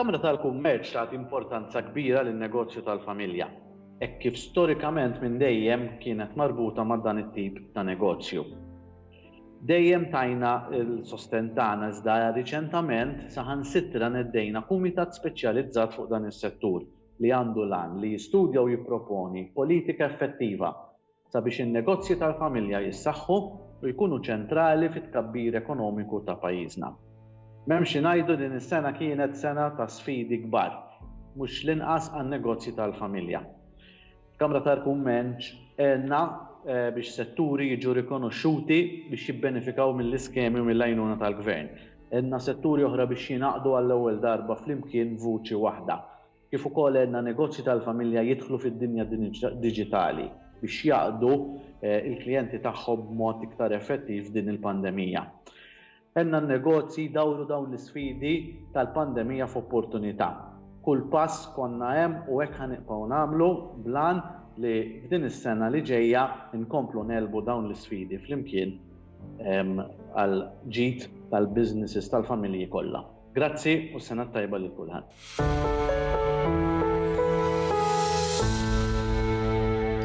Il-Kamra tal-Kummerċ tagħti importanza kbira lin-negozju tal-familja, hekk kif storikament minn dejjem kienet marbuta ma' dan it-tip ta' negozju. Dejjem tajna l-sosten tagħna iżda riċentament saħansittra neddejna kumitat speċjalizzat fuq dan is-settur li għandu lan li jistudja u jipproponi politika effettiva sabiex in-negozji tal-familja jissaħħu u jkunu ċentrali fit-tkabbir ekonomiku ta' pajjiżna. M'hemmx ngħidu din is-sena kienet sena ta' sfidi kbar, mhux l-inqas għan-negozji tal-familja. Kamra tal-Kummerċ għenna biex setturi jiġu rikonoxxuti biex jibbenefikaw mill-iskemi u mill-għajnuna tal-Gvern. Għenna setturi oħra biex jinaqdu għall-ewwel darba flimkien vuċi waħda. Kif ukoll għenna negozji tal-familja jidħlu fid-dinja diġitali biex jaqdu il-klijenti tagħhom b'mod iktar effettiv din il-pandemija. Għenna n-negozji dawru dawn l-isfidi tal-pandemija f'opportunità. Kull pass konna hemm u hekk ħanibqgħu nagħmlu blan li f'din is-sena li ġejja nkomplu nelbu dawn l-isfidi flimkien għal ġid tal-businesses tal-familji kollha. Grazzi u sena tajba lil kulħadd.